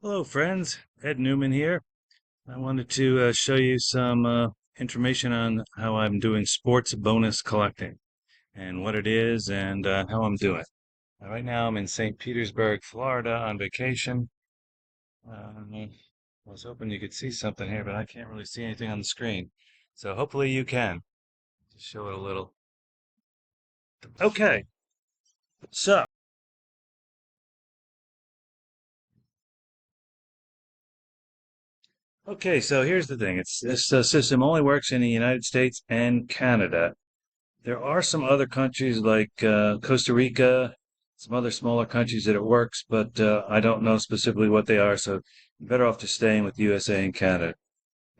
Hello, friends. Ed Newman here. I wanted to show you some information on how I'm doing sports bonus collecting and what it is and how I'm doing. Right now, I'm in St. Petersburg, Florida on vacation. I was hoping you could see something here, but I can't really see anything on the screen. So hopefully you can. Just show it a little. Okay, so so here's the thing. This system only works in the United States and Canada. There are some other countries like Costa Rica, some other smaller countries that it works, but I don't know specifically what they are, so I'm better off just staying with USA and Canada.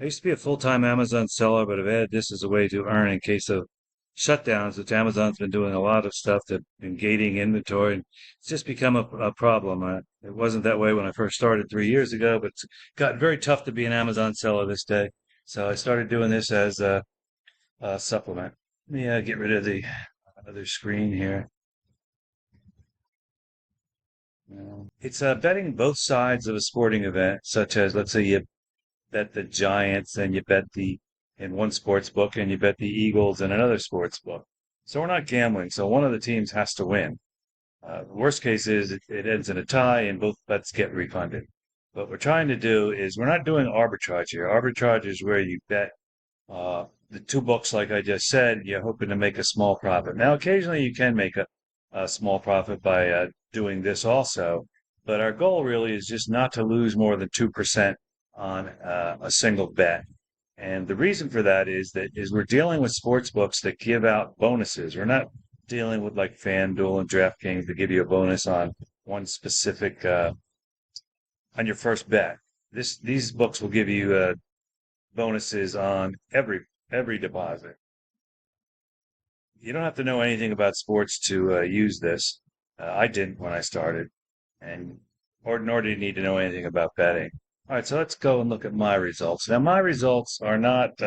I used to be a full-time Amazon seller, but I've added this as a way to earn in case of shutdowns, which Amazon's been doing a lot of stuff to been gating inventory, and it's just become a problem. It wasn't that way when I first started 3 years ago, but it's got very tough to be an Amazon seller this day. So I started doing this as supplement. Let me get rid of the other screen here. It's betting both sides of a sporting event, such as let's say you bet the Giants and you bet the in one sports book and you bet the Eagles in another sports book. So we're not gambling. So one of the teams has to win. The worst case is it ends in a tie and both bets get refunded. What we're trying to do is we're not doing arbitrage here. Arbitrage is where you bet the two books, like I just said, you're hoping to make a small profit. Now, occasionally you can make a small profit by doing this also, but our goal really is just not to lose more than 2% on a single bet. And the reason for that is we're dealing with sports books that give out bonuses. We're not dealing with like FanDuel and DraftKings to give you a bonus on one specific on your first bet. These books will give you bonuses on every deposit. You don't have to know anything about sports to use this. I didn't when I started, and or nor do you need to know anything about betting. All right, so let's go and look at my results. Now, my results are not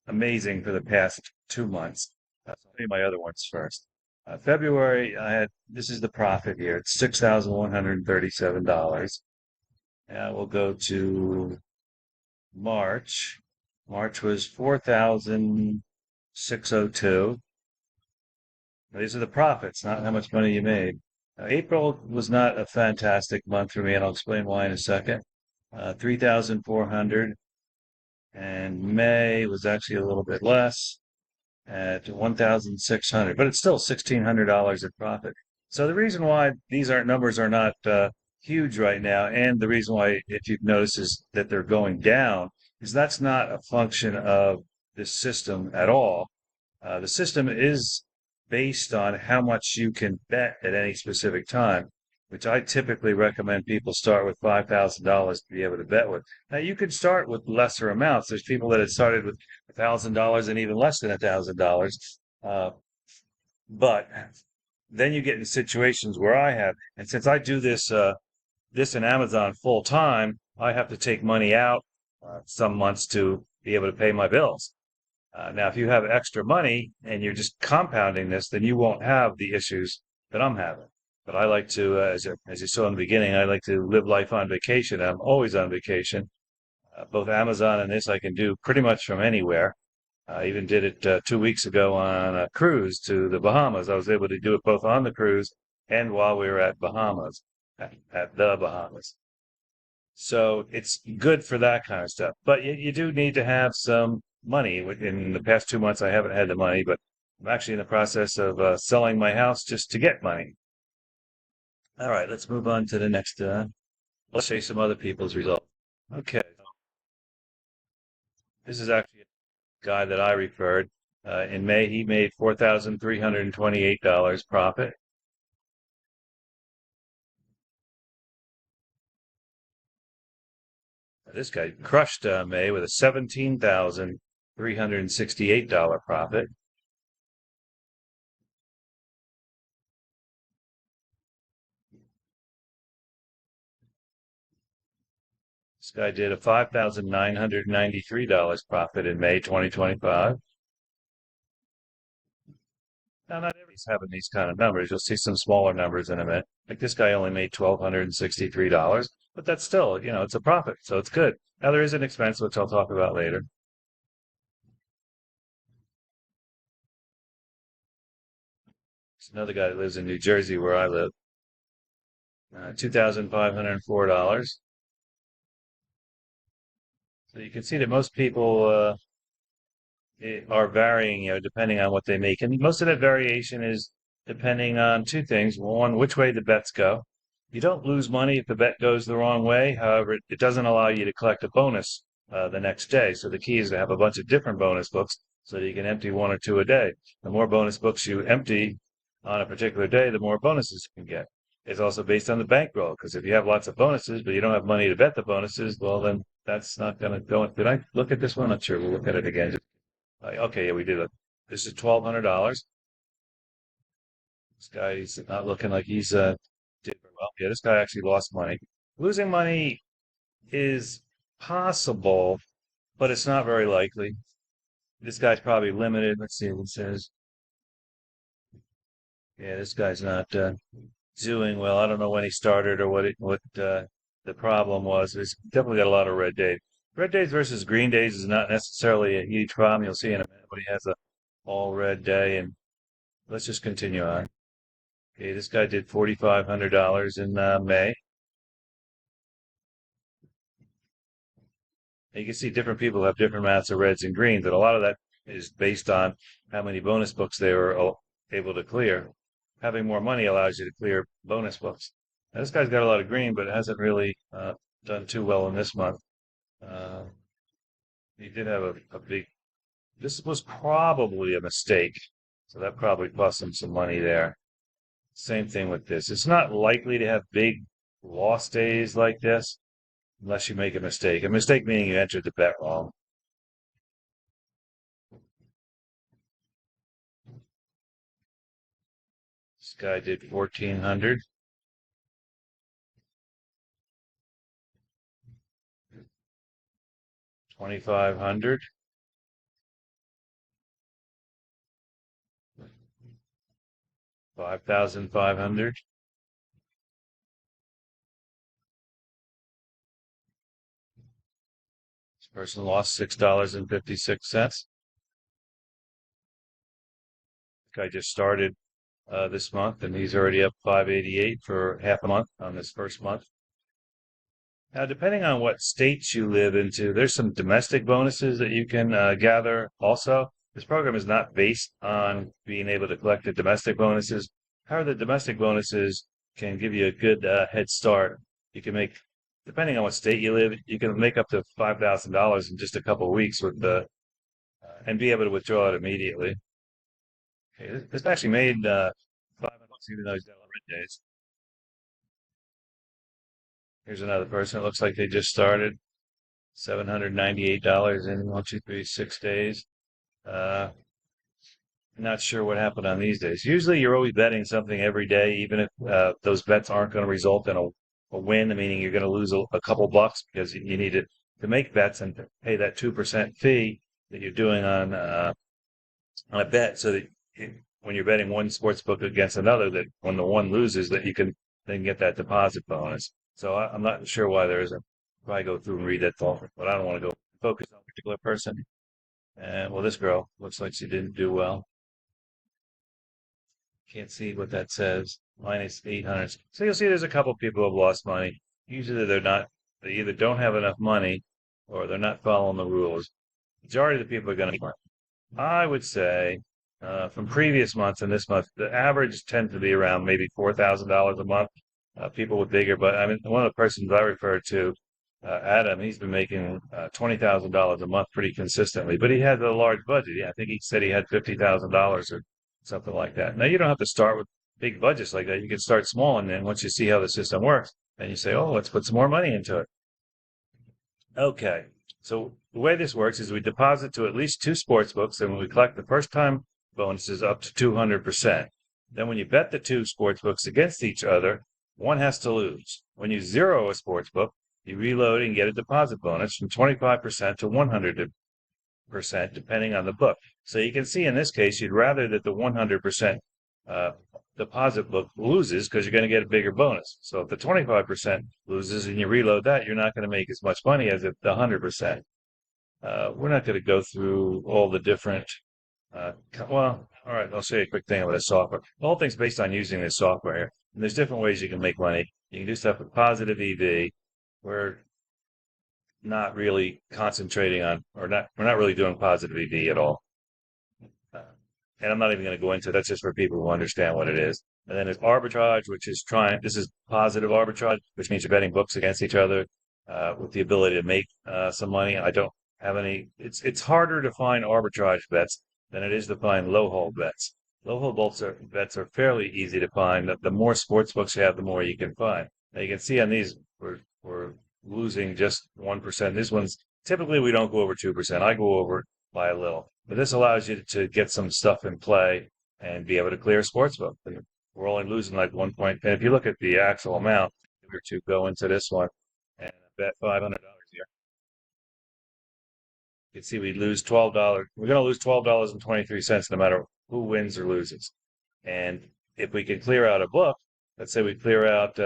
amazing for the past 2 months. I'll tell you my other ones first. February, I had this is the profit here. It's $6,137. Now we'll go to March. March was 4,602. These are the profits, not how much money you made. April was not a fantastic month for me, and I'll explain why in a second. 3,400, and May was actually a little bit less at 1,600, but it's still $1,600 in profit. So the reason why these aren't numbers are not huge right now, and the reason why, if you've noticed, is that they're going down, is that's not a function of this system at all. The system is based on how much you can bet at any specific time, which I typically recommend people start with $5,000 to be able to bet with. Now, you could start with lesser amounts. There's people that had started with $1,000 and even less than $1,000. But then you get in situations where I have, and since I do this in Amazon full time, I have to take money out some months to be able to pay my bills. Now, if you have extra money and you're just compounding this, then you won't have the issues that I'm having. But I like to, as you saw in the beginning, I like to live life on vacation. I'm always on vacation. Both Amazon and this I can do pretty much from anywhere. I even did it 2 weeks ago on a cruise to the Bahamas. I was able to do it both on the cruise and while we were at at the Bahamas. So it's good for that kind of stuff. But you do need to have some money. In the past 2 months, I haven't had the money, but I'm actually in the process of selling my house just to get money. All right, let's move on to the next. Let's show you some other people's results. Okay, this is actually a guy that I referred. In May, he made $4,328 profit. This guy crushed May with a $17,368 profit. This guy did a $5,993 profit in May 2025. Now, not everybody's having these kind of numbers. You'll see some smaller numbers in a minute. Like this guy only made $1,263. but that's still, it's a profit, so it's good. Now there is an expense, which I'll talk about later. There's another guy that lives in New Jersey where I live. $2,504. So you can see that most people are varying, depending on what they make. And most of that variation is depending on two things. One, which way the bets go. You don't lose money if the bet goes the wrong way. However, it doesn't allow you to collect a bonus the next day. So the key is to have a bunch of different bonus books so that you can empty one or two a day. The more bonus books you empty on a particular day, the more bonuses you can get. It's also based on the bankroll, because if you have lots of bonuses, but you don't have money to bet the bonuses, well, then that's not going to go. Did I look at this one? Not sure. We'll look at it again. Okay, yeah, we did it. This is $1,200. This guy's not looking like he's did very well. Yeah, this guy actually lost money. Losing money is possible, but it's not very likely. This guy's probably limited. Let's see what it says. Yeah, this guy's not doing well. I don't know when he started or what the problem was. He's definitely got a lot of red days. Red days versus green days is not necessarily a huge problem. You'll see in a minute, but he has a all red day, and let's just continue on. Okay, this guy did $4,500 in May. And you can see different people have different amounts of reds and greens, and a lot of that is based on how many bonus books they were able to clear. Having more money allows you to clear bonus books. Now, this guy's got a lot of green, but hasn't really done too well in this month. Uh, he did have a big. This was probably a mistake, so that probably cost him some money there. Same thing with this. It's not likely to have big loss days like this unless you make a mistake. A mistake meaning you entered the bet wrong. This guy did 1,400, 2,500, 5,500. This person lost $6.56. Guy just started this month, and he's already up 588 for half a month on this first month. Now, depending on what states you live into, there's some domestic bonuses that you can gather also. This program is not based on being able to collect the domestic bonuses. However, the domestic bonuses can give you a good head start. You can make, depending on what state you live, you can make up to $5,000 in just a couple of weeks with and be able to withdraw it immediately. Okay, this actually made $500, even though he's got a lot of red days. Here's another person. It looks like they just started. $798 in 1, 2, 3, 6 days. Uh, Not sure what happened on these days. Usually, you're always betting something every day, even if those bets aren't going to result in a win, meaning you're going to lose a couple bucks because you need to make bets and pay that 2% fee that you're doing on a bet, so that when you're betting one sports book against another, that when the one loses, that you can then get that deposit bonus. So I'm not sure why there isn't. Probably go through and read that thought, but I don't want to go focus on a particular person. And well, this girl looks like she didn't do well. Can't see what that says. Minus 800. So you'll see there's a couple people who have lost money. Usually they either don't have enough money or they're not following the rules. Majority of the people are going to, I would say, from previous months and this month, the average tends to be around maybe $4,000 a month. People with bigger, but I mean, one of the persons I referred to, Adam, he's been making $20,000 a month pretty consistently, but he had a large budget. Yeah, I think he said he had $50,000 or something like that. Now, you don't have to start with big budgets like that. You can start small, and then once you see how the system works, then you say, oh, let's put some more money into it. Okay. So the way this works is we deposit to at least two sports books, and we collect the first time bonuses up to 200%. Then when you bet the two sports books against each other, one has to lose. When you zero a sports book, you reload and get a deposit bonus from 25% to 100%, depending on the book. So you can see in this case, you'd rather that the 100% deposit book loses because you're going to get a bigger bonus. So if the 25% loses and you reload that, you're not going to make as much money as if the 100%. We're not going to go through all the different, well, all right, I'll show you a quick thing about the software. The whole thing's based on using this software here. And there's different ways you can make money. You can do stuff with positive EV. We're not really concentrating on, we're not really doing positive EV at all. Uh, and I'm not even going to go into it. That's just for people who understand what it is. And then there's arbitrage, which is this is positive arbitrage, which means you're betting books against each other with the ability to make some money. I don't have any, it's harder to find arbitrage bets than it is to find low hold bets. Low hold bets are fairly easy to find. The more sports books you have, the more you can find. Now you can see on these, we're losing just 1%. This one's typically we don't go over 2%. I go over by a little. But this allows you to get some stuff in play and be able to clear a sportsbook. And we're only losing like 1 point. And if you look at the actual amount, if we were to go into this one and bet $500 here, you can see we lose $12. We're going to lose $12.23 no matter who wins or loses. And if we can clear out a book, let's say we clear out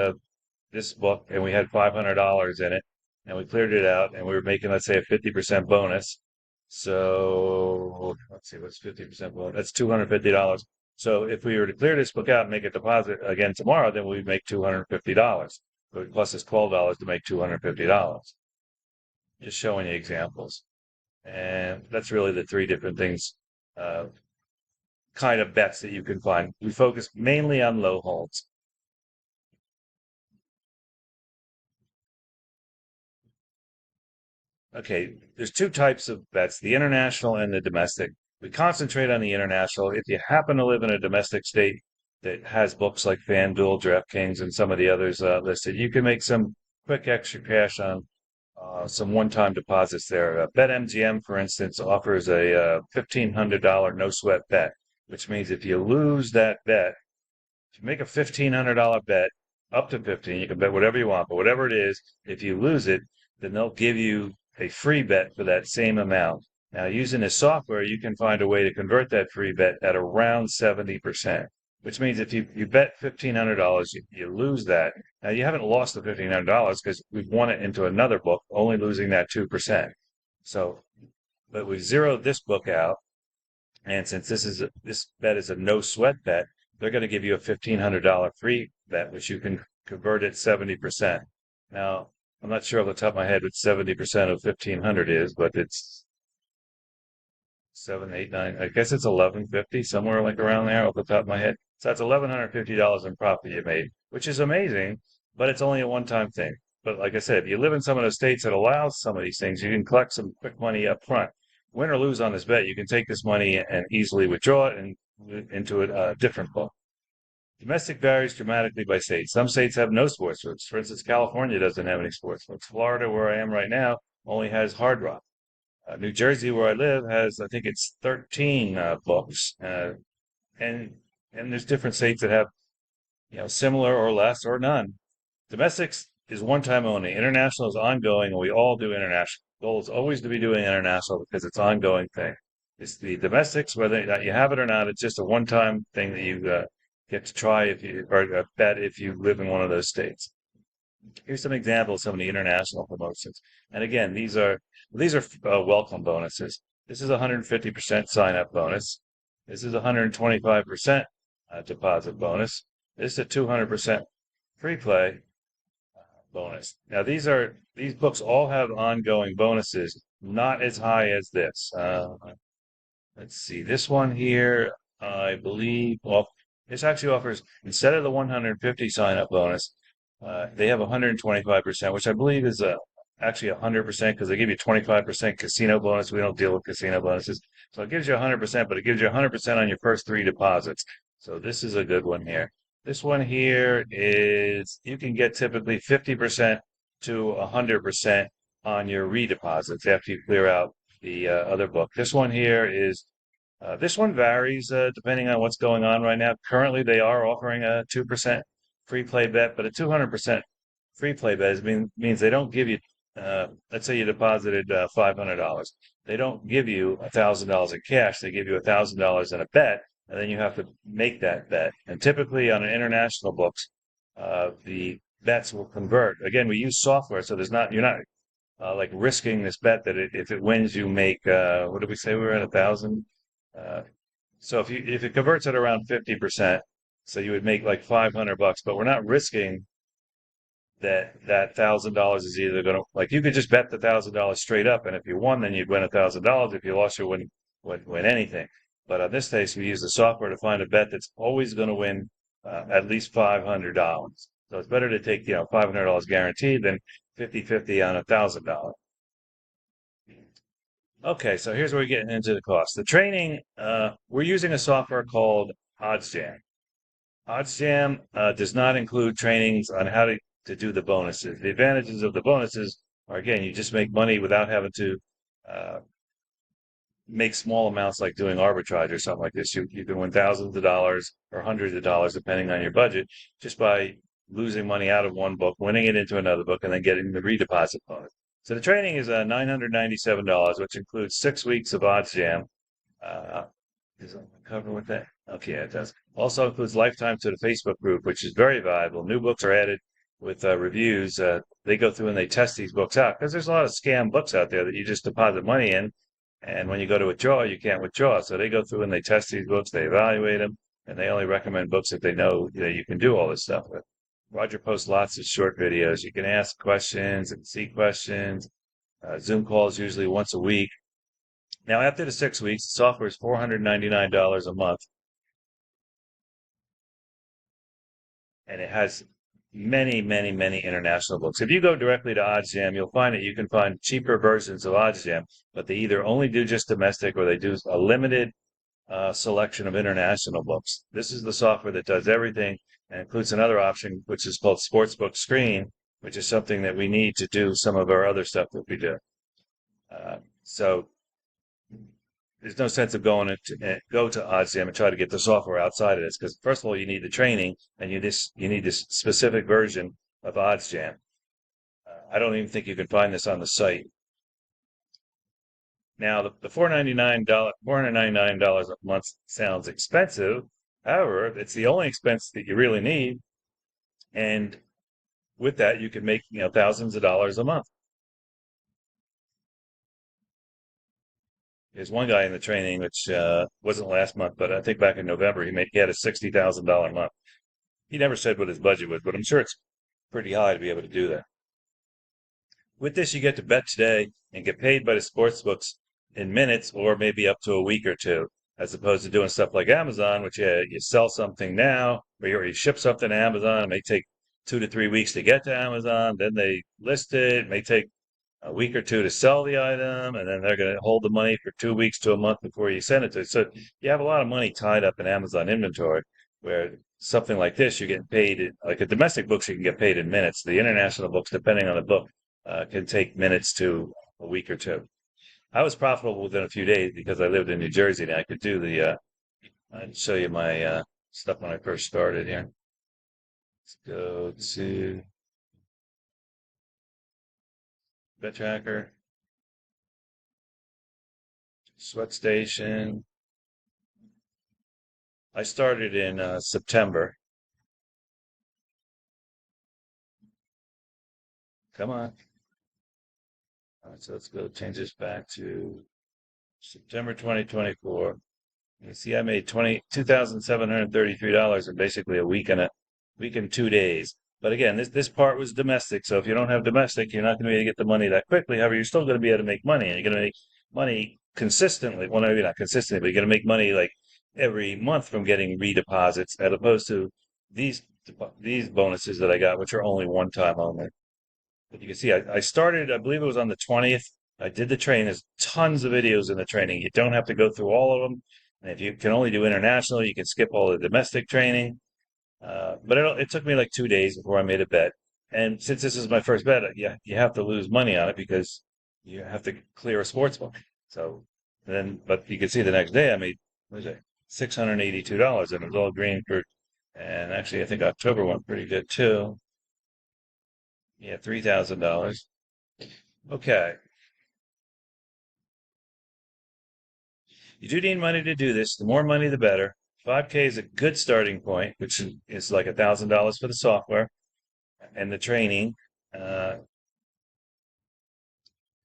this book and we had $500 in it and we cleared it out and we were making, let's say, a 50% bonus. So let's see, what's 50% bonus? That's $250. So if we were to clear this book out and make a deposit again tomorrow, then we'd make $250. But plus it's $12 to make $250. Just showing you examples. And that's really the three different things, kind of bets that you can find. We focus mainly on low holds. Okay, there's two types of bets, the international and the domestic. We concentrate on the international. If you happen to live in a domestic state that has books like FanDuel, DraftKings, and some of the others listed, you can make some quick extra cash on some one-time deposits there. BetMGM, for instance, offers a $1,500 no-sweat bet, which means if you lose that bet, if you make a $1,500 bet, up to 15, you can bet whatever you want, but whatever it is, if you lose it, then they'll give you a free bet for that same amount. Now, using this software, you can find a way to convert that free bet at around 70%, which means if you bet $1,500, you lose that. Now, you haven't lost the $1,500 because we've won it into another book, only losing that 2%. So, but we zeroed this book out, and since this bet is a no sweat bet, they're going to give you a $1,500 free bet, which you can convert at 70%. Now, I'm not sure off the top of my head what 70% of 1,500 is, but it's 7, 8, 9. I guess it's 1150, somewhere like around there off the top of my head. So that's $1,150 in profit you made, which is amazing, but it's only a one-time thing. But like I said, if you live in some of those states that allows some of these things, you can collect some quick money up front. Win or lose on this bet, you can take this money and easily withdraw it and into a different book. Domestic varies dramatically by state. Some states have no sports books. For instance, California doesn't have any sports books. Florida, where I am right now, only has Hard Rock. New Jersey, where I live, has I think it's 13 books, and there's different states that have similar or less or none. Domestics is one time only. International is ongoing, and we all do international. The goal is always to be doing international because it's an ongoing thing. It's the domestics, whether you have it or not, it's just a one-time thing that you get to try if you or bet if you live in one of those states. Here's some examples of some of the international promotions. And again, these are welcome bonuses. This is a 150% sign-up bonus. This is a 125% deposit bonus. This is a 200% free play bonus. Now these books all have ongoing bonuses, not as high as this. Let's see, this one here, I believe. Well, this actually offers instead of the 150 sign-up bonus, they have 125%, which I believe is actually 100% because they give you 25% casino bonus. We don't deal with casino bonuses, so it gives you 100%, but it gives you 100% on your first three deposits. So this is a good one here. This one here is you can get typically 50% to 100% on your redeposits after you clear out the other book. This one here is this one varies depending on what's going on right now. Currently, they are offering a 2% free play bet, but a 200% free play bet means they don't give you, let's say you deposited $500. They don't give you $1,000 in cash. They give you $1,000 in a bet, and then you have to make that bet. And typically on an international books, the bets will convert. Again, we use software, so you're not like risking this bet that if it wins, you make what did we say we were at 1,000? Uh, so if it converts at around 50%, so you would make like 500 bucks, but we're not risking that $1,000 is either going to like you could just bet the $1,000 straight up, and if you won, then you'd win $1,000. If you lost, you wouldn't win anything. But on this case, we use the software to find a bet that's always going to win at least $500. So it's better to take $500 guaranteed than 50-50 on $1,000. Okay, so here's where we're getting into the cost. The training, we're using a software called Oddsjam. Oddsjam does not include trainings on how to do the bonuses. The advantages of the bonuses are, again, you just make money without having to uh, make small amounts like doing arbitrage or something like this. You can win thousands of dollars or hundreds of dollars, depending on your budget, just by losing money out of one book, winning it into another book, and then getting the redeposit bonus. So the training is $997, which includes 6 weeks of Oddsjam. Uh, does it cover with that? Okay, yeah, it does. Also includes lifetime to the Facebook group, which is very valuable. New books are added with reviews. They go through and they test these books out because there's a lot of scam books out there that you just deposit money in, and when you go to withdraw, you can't withdraw. So they go through and they test these books, they evaluate them, and they only recommend books that they know that you can do all this stuff with. Roger posts lots of short videos. You can ask questions and see questions. Zoom calls usually once a week. Now, after the 6 weeks, the software is $499 a month, and it has many, many, many international books. If you go directly to Oddsjam, you'll find that you can find cheaper versions of Oddsjam, but they either only do just domestic or they do a limited selection of international books. This is the software that does everything and includes another option, which is called Sportsbook Screen, which is something that we need to do some of our other stuff that we do. So there's no sense of go to Oddsjam and try to get the software outside of this because first of all you need the training and you need this specific version of Oddsjam. I don't even think you can find this on the site. Now the $499 a month sounds expensive. However, it's the only expense that you really need, and with that you can make thousands of dollars a month. There's one guy in the training, which wasn't last month, but I think back in November, he had a $60,000 month. He never said what his budget was, but I'm sure it's pretty high to be able to do that. With this, you get to bet today and get paid by the sports books in minutes or maybe up to a week or two, as opposed to doing stuff like Amazon, which you sell something now or you ship something to Amazon. It may take 2 to 3 weeks to get to Amazon. Then they list it. It may take a week or two to sell the item, and then they're going to hold the money for 2 weeks to a month before you send it to. So you have a lot of money tied up in Amazon inventory, where something like this, you're getting paid, like a domestic books, you can get paid in minutes. The international books, depending on the book, can take minutes to a week or two. I was profitable within a few days because I lived in New Jersey and I could do I'd show you my stuff when I first started here. Let's go to Bet Tracker. Sweat Station. I started in September. Come on. All right, so let's go change this back to September 2024. You see, I made $2,733 in basically a week and 2 days. But again, this part was domestic. So if you don't have domestic, you're not going to be able to get the money that quickly. However, you're still going to be able to make money, and you're going to make money consistently. Well, maybe not consistently, but you're going to make money like every month from getting redeposits, as opposed to these these bonuses that I got, which are only one time only. But you can see I started, I believe it was on the 20th. I did the training. There's tons of videos in the training. You don't have to go through all of them. And if you can only do international, you can skip all the domestic training. But it took me like 2 days before I made a bet. And since this is my first bet, you have to lose money on it because you have to clear a sports book. So but you can see the next day I made, what is it, $682, and it was all green for, and actually I think October went pretty good too. Yeah, $3,000. Okay. You do need money to do this. The more money, the better. 5K is a good starting point, which is like $1,000 for the software and the training. Uh,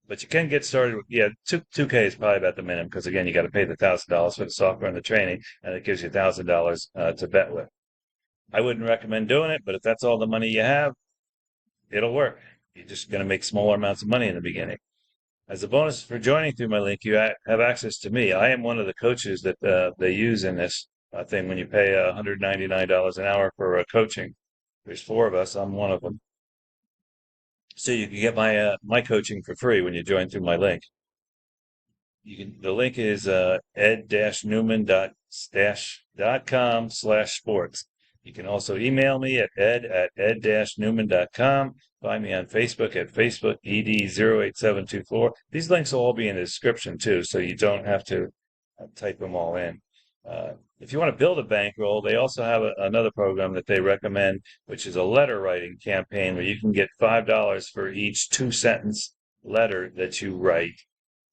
but you can get started with, yeah, two K is probably about the minimum because again, you got to pay the $1,000 for the software and the training, and it gives you $1,000 to bet with. I wouldn't recommend doing it, but if that's all the money you have, it'll work. You're just going to make smaller amounts of money in the beginning. As a bonus for joining through my link, you have access to me. I am one of the coaches that they use in this thing when you pay $199 an hour for coaching. There's four of us. I'm one of them. So you can get my coaching for free when you join through my link. The link is ed-newman.com/sports. You can also email me at ed@ed-newman.com. Find me on Facebook at Facebook ed08724. These links will all be in the description too, so you don't have to type them all in. If you want to build a bankroll, they also have another program that they recommend, which is a letter writing campaign where you can get $5 for each two-sentence letter that you write.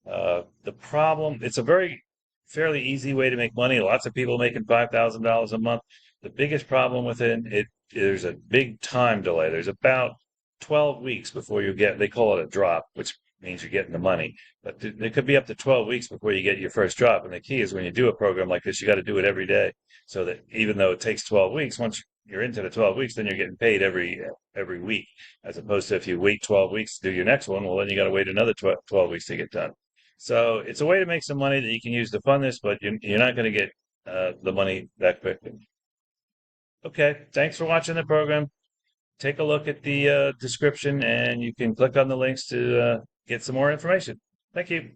The problem, it's a very fairly easy way to make money. Lots of people making $5,000 a month. The biggest problem with it, there's a big time delay. There's about 12 weeks before you get, they call it a drop, which means you're getting the money. But there could be up to 12 weeks before you get your first drop. And the key is when you do a program like this, you got to do it every day. So that even though it takes 12 weeks, once you're into the 12 weeks, then you're getting paid every week, as opposed to if you wait 12 weeks to do your next one, well, then you got to wait another 12 weeks to get done. So it's a way to make some money that you can use to fund this, but you're not going to get the money that quickly. Okay, thanks for watching the program. Take a look at the description and you can click on the links to get some more information. Thank you.